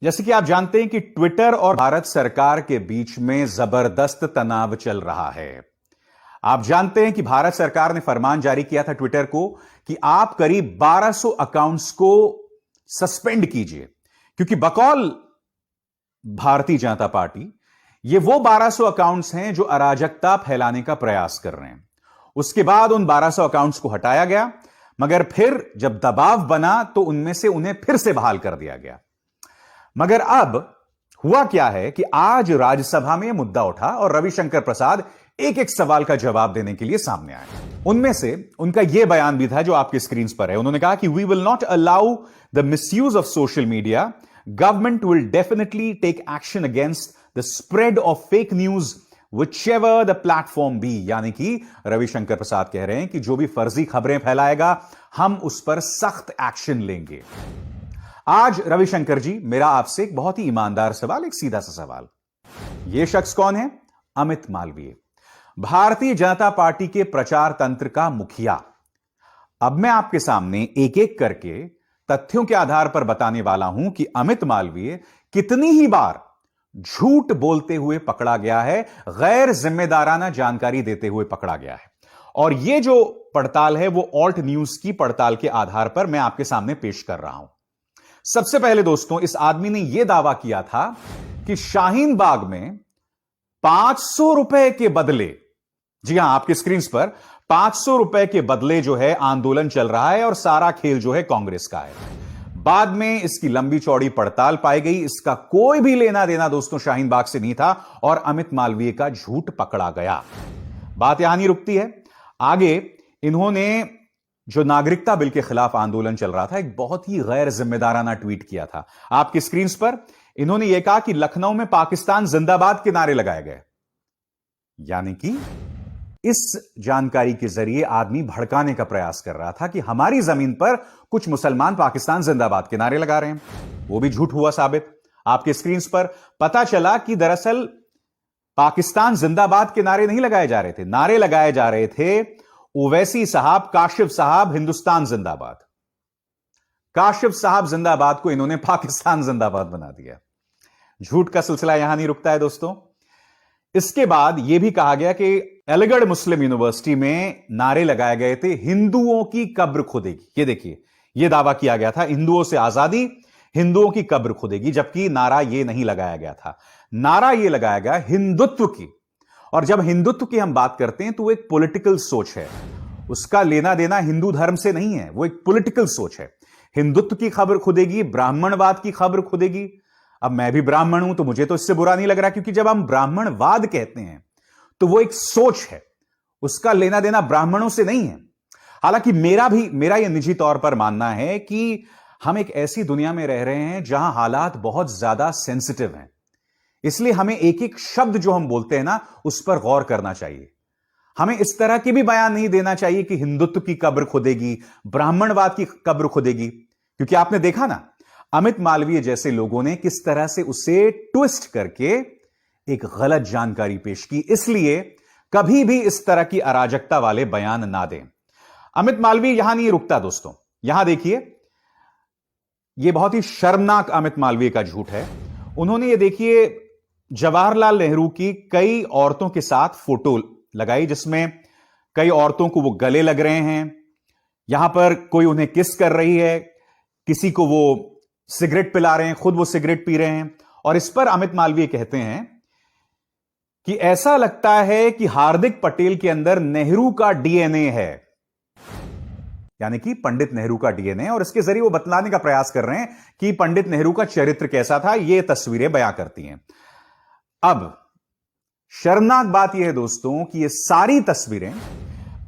जैसे कि आप जानते हैं कि ट्विटर और भारत सरकार के बीच में जबरदस्त तनाव चल रहा है। आप जानते हैं कि भारत सरकार ने फरमान जारी किया था ट्विटर को कि आप करीब 1200 अकाउंट्स को सस्पेंड कीजिए, क्योंकि बकौल भारतीय जनता पार्टी ये वो 1200 अकाउंट्स हैं जो अराजकता फैलाने का प्रयास कर रहे हैं। उसके बाद उन 1200 अकाउंट्स को हटाया गया, मगर फिर जब दबाव बना तो उनमें से उन्हें फिर से बहाल कर दिया गया। मगर अब हुआ क्या है कि आज राज्यसभा में यह मुद्दा उठा और रविशंकर प्रसाद एक एक सवाल का जवाब देने के लिए सामने आए। उनमें से उनका यह बयान भी था जो आपकी स्क्रीन पर है। उन्होंने कहा कि we will not allow the misuse of social media, government will definitely take action against the spread of fake news whichever the platform be. यानी कि रविशंकर प्रसाद कह रहे हैं कि जो भी फर्जी खबरें फैलाएगा हम उस पर सख्त एक्शन लेंगे। आज रविशंकर जी, मेरा आपसे एक बहुत ही ईमानदार सवाल, एक सीधा सा सवाल। यह शख्स कौन है? अमित मालवीय, भारतीय जनता पार्टी के प्रचार तंत्र का मुखिया। अब मैं आपके सामने एक एक करके तथ्यों के आधार पर बताने वाला हूं कि अमित मालवीय कितनी ही बार झूठ बोलते हुए पकड़ा गया है, गैर जिम्मेदाराना जानकारी देते हुए पकड़ा गया है। और यह जो पड़ताल है वो ऑल्ट न्यूज की पड़ताल के आधार पर मैं आपके सामने पेश कर रहा हूं। सबसे पहले दोस्तों, इस आदमी ने यह दावा किया था कि शाहीन बाग में 500 रुपए के बदले, जी हां आपकी स्क्रीन पर 500 रुपए के बदले जो है आंदोलन चल रहा है और सारा खेल जो है कांग्रेस का है। बाद में इसकी लंबी चौड़ी पड़ताल पाई गई, इसका कोई भी लेना देना दोस्तों शाहीन बाग से नहीं था और अमित मालवीय का झूठ पकड़ा गया। बात यहां नहीं रुकती है, आगे इन्होंने जो नागरिकता बिल के खिलाफ आंदोलन चल रहा था, एक बहुत ही गैर जिम्मेदाराना ट्वीट किया था। आपकी स्क्रीन पर इन्होंने यह कहा कि लखनऊ में पाकिस्तान जिंदाबाद के नारे लगाए गए। यानी कि इस जानकारी के जरिए आदमी भड़काने का प्रयास कर रहा था कि हमारी जमीन पर कुछ मुसलमान पाकिस्तान जिंदाबाद के नारे लगा रहे हैं। वो भी झूठ हुआ साबित। आपके स्क्रीन पर पता चला कि दरअसल पाकिस्तान जिंदाबाद के नारे नहीं लगाए जा रहे थे, नारे लगाए जा रहे थे ओवैसी साहब, काशिफ साहब हिंदुस्तान जिंदाबाद। काशिफ साहब जिंदाबाद को इन्होंने पाकिस्तान जिंदाबाद बना दिया। झूठ का सिलसिला यहां नहीं रुकता है दोस्तों। इसके बाद यह भी कहा गया कि अलीगढ़ मुस्लिम यूनिवर्सिटी में नारे लगाए गए थे, हिंदुओं की कब्र खुदेगी। ये देखिए, यह दावा किया गया था हिंदुओं से आजादी, हिंदुओं की कब्र खुदेगी, जबकि नारा यह नहीं लगाया गया था। नारा यह लगाया गया हिंदुत्व की। और जब हिंदुत्व की हम बात करते हैं तो वो एक पॉलिटिकल सोच है, उसका लेना देना हिंदू धर्म से नहीं है, वो एक पॉलिटिकल सोच है। हिंदुत्व की खबर खुदेगी, ब्राह्मणवाद की खबर खुदेगी। अब मैं भी ब्राह्मण हूं तो मुझे तो इससे बुरा नहीं लग रहा, क्योंकि जब हम ब्राह्मणवाद कहते हैं तो वो एक सोच है, उसका लेना देना ब्राह्मणों से नहीं है। हालांकि मेरा यह निजी तौर पर मानना है कि हम एक ऐसी दुनिया में रह रहे हैं जहां हालात बहुत ज्यादा सेंसिटिव हैं, इसलिए हमें एक एक शब्द जो हम बोलते हैं ना उस पर गौर करना चाहिए। हमें इस तरह के भी बयान नहीं देना चाहिए कि हिंदुत्व की कब्र खुदेगी, ब्राह्मणवाद की कब्र खुदेगी, क्योंकि आपने देखा ना अमित मालवीय जैसे लोगों ने किस तरह से उसे ट्विस्ट करके एक गलत जानकारी पेश की। इसलिए कभी भी इस तरह की अराजकता वाले बयान ना दें। अमित मालवीय यहां नहीं रुकता दोस्तों, यहां देखिए, यह बहुत ही शर्मनाक अमित मालवीय का झूठ है। उन्होंने ये देखिए जवाहरलाल नेहरू की कई औरतों के साथ फोटो लगाई, जिसमें कई औरतों को वो गले लग रहे हैं, यहां पर कोई उन्हें किस कर रही है, किसी को वो सिगरेट पिला रहे हैं, खुद वो सिगरेट पी रहे हैं। और इस पर अमित मालवीय कहते हैं कि ऐसा लगता है कि हार्दिक पटेल के अंदर नेहरू का डीएनए है, यानी कि पंडित नेहरू का डीएनए। और इसके जरिए वो बतलाने का प्रयास कर रहे हैं कि पंडित नेहरू का चरित्र कैसा था, ये तस्वीरें बयां करती हैं। अब शर्मनाक बात यह है दोस्तों कि ये सारी तस्वीरें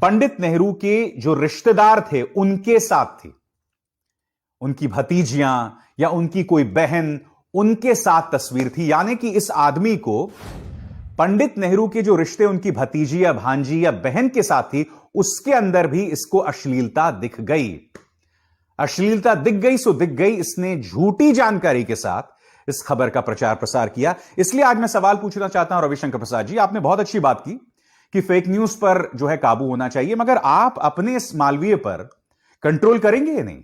पंडित नेहरू के जो रिश्तेदार थे उनके साथ थी, उनकी भतीजियां या उनकी कोई बहन, उनके साथ तस्वीर थी। यानी कि इस आदमी को पंडित नेहरू के जो रिश्ते उनकी भतीजी या भांजी या बहन के साथ थी, उसके अंदर भी इसको अश्लीलता दिख गई। अश्लीलता दिख गई सो दिख गई। इसने झूठी जानकारी के साथ इस खबर का प्रचार प्रसार किया। इसलिए आज मैं सवाल पूछना चाहता हूं रविशंकर प्रसाद जी, आपने बहुत अच्छी बात की कि फेक न्यूज पर जो है काबू होना चाहिए, मगर आप अपने इस मालवीय पर कंट्रोल करेंगे या नहीं?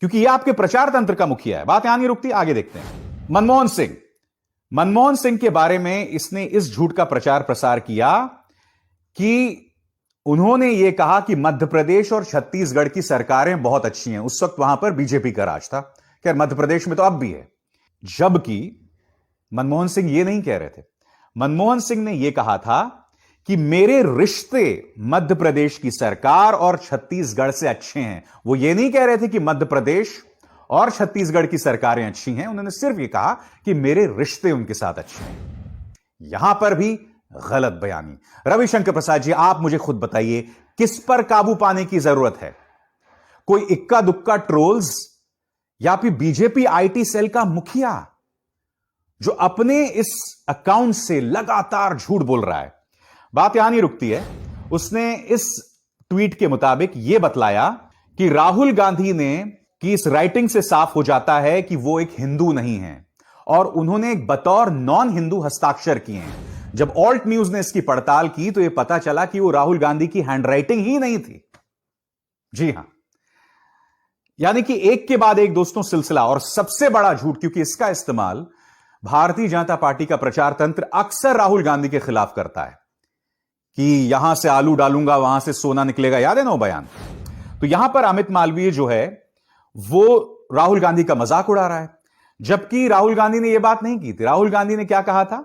क्योंकि यह आपके प्रचार तंत्र का मुखिया है। बात यहां नहीं रुकती, आगे देखते हैं। मनमोहन सिंह के बारे में इसने इस झूठ का प्रचार प्रसार किया कि उन्होंने यह कहा कि मध्य प्रदेश और छत्तीसगढ़ की सरकारें बहुत अच्छी हैं। उस वक्त वहां पर बीजेपी का राज था। खैर, मध्य प्रदेश में तो अब भी है। जबकि मनमोहन सिंह यह नहीं कह रहे थे। मनमोहन सिंह ने यह कहा था कि मेरे रिश्ते मध्य प्रदेश की सरकार और छत्तीसगढ़ से अच्छे हैं। वो ये नहीं कह रहे थे कि मध्य प्रदेश और छत्तीसगढ़ की सरकारें अच्छी हैं। उन्होंने सिर्फ ये कहा कि मेरे रिश्ते उनके साथ अच्छे हैं। यहां पर भी गलत बयानी। रविशंकर प्रसाद जी, आप मुझे खुद बताइए, किस पर काबू पाने की जरूरत है? कोई इक्का दुक्का ट्रोल्स या फिर बीजेपी आईटी सेल का मुखिया जो अपने इस अकाउंट से लगातार झूठ बोल रहा है? बात यहां नहीं रुकती है। उसने इस ट्वीट के मुताबिक यह बतलाया कि राहुल गांधी ने कि इस राइटिंग से साफ हो जाता है कि वो एक हिंदू नहीं है और उन्होंने एक बतौर नॉन हिंदू हस्ताक्षर किए हैं। जब ऑल्ट न्यूज ने इसकी पड़ताल की तो यह पता चला कि वो राहुल गांधी की हैंडराइटिंग ही नहीं थी। जी हां, यानी कि एक के बाद एक दोस्तों सिलसिला। और सबसे बड़ा झूठ, क्योंकि इसका इस्तेमाल भारतीय जनता पार्टी का प्रचार तंत्र अक्सर राहुल गांधी के खिलाफ करता है कि यहां से आलू डालूंगा वहां से सोना निकलेगा। याद है ना वो बयान? तो यहां पर अमित मालवीय जो है वो राहुल गांधी का मजाक उड़ा रहा है, जबकि राहुल गांधी ने यह बात नहीं की थी। राहुल गांधी ने क्या कहा था?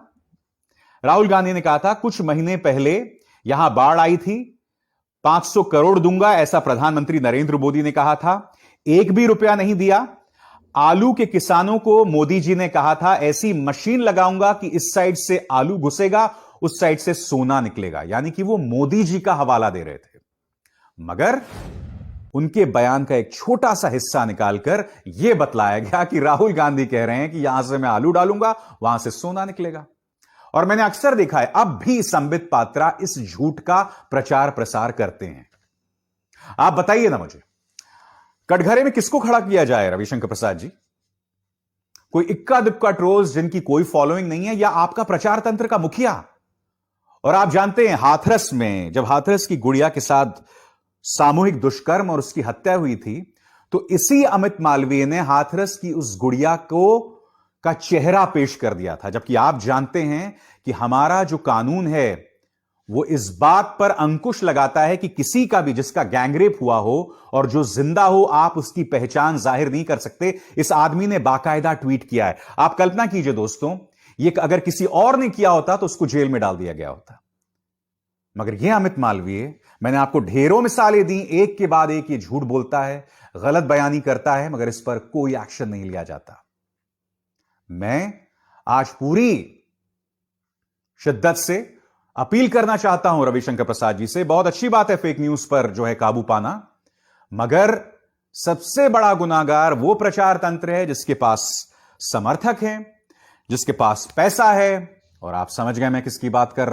राहुल गांधी ने कहा था कुछ महीने पहले यहां बाढ़ आई थी, 500 करोड़ दूंगा, ऐसा प्रधानमंत्री नरेंद्र मोदी ने कहा था। एक भी रुपया नहीं दिया। आलू के किसानों को मोदी जी ने कहा था ऐसी मशीन लगाऊंगा कि इस साइड से आलू घुसेगा, उस साइड से सोना निकलेगा। यानी कि वो मोदी जी का हवाला दे रहे थे, मगर उनके बयान का एक छोटा सा हिस्सा निकालकर यह बतलाया गया कि राहुल गांधी कह रहे हैं कि यहां से मैं आलू डालूंगा, वहां से सोना निकलेगा। और मैंने अक्सर देखा है अब भी संबित पात्रा इस झूठ का प्रचार प्रसार करते हैं। आप बताइए ना मुझे, कटघरे में किसको खड़ा किया जाए? रविशंकर प्रसाद जी, कोई इक्का दुक्का ट्रोल्स जिनकी कोई फॉलोइंग नहीं है, या आपका प्रचार तंत्र का मुखिया? और आप जानते हैं हाथरस में जब हाथरस की गुड़िया के साथ सामूहिक दुष्कर्म और उसकी हत्या हुई थी, तो इसी अमित मालवीय ने हाथरस की उस गुड़िया का चेहरा पेश कर दिया था। जबकि आप जानते हैं कि हमारा जो कानून है वो इस बात पर अंकुश लगाता है कि किसी का भी जिसका गैंगरेप हुआ हो और जो जिंदा हो, आप उसकी पहचान जाहिर नहीं कर सकते। इस आदमी ने बाकायदा ट्वीट किया है। आप कल्पना कीजिए दोस्तों, ये अगर किसी और ने किया होता तो उसको जेल में डाल दिया गया होता, मगर यह अमित मालवीय, मैंने आपको ढेरों मिसालें दी, एक के बाद एक ये झूठ बोलता है, गलत बयानी करता है, मगर इस पर कोई एक्शन नहीं लिया जाता। मैं आज पूरी शिद्दत से अपील करना चाहता हूं रविशंकर प्रसाद जी से। बहुत अच्छी बात है फेक न्यूज पर जो है काबू पाना, मगर सबसे बड़ा गुनाहगार वो प्रचार तंत्र है जिसके पास समर्थक हैं, जिसके पास पैसा है। और आप समझ गए मैं किसकी बात कर रहा हूं।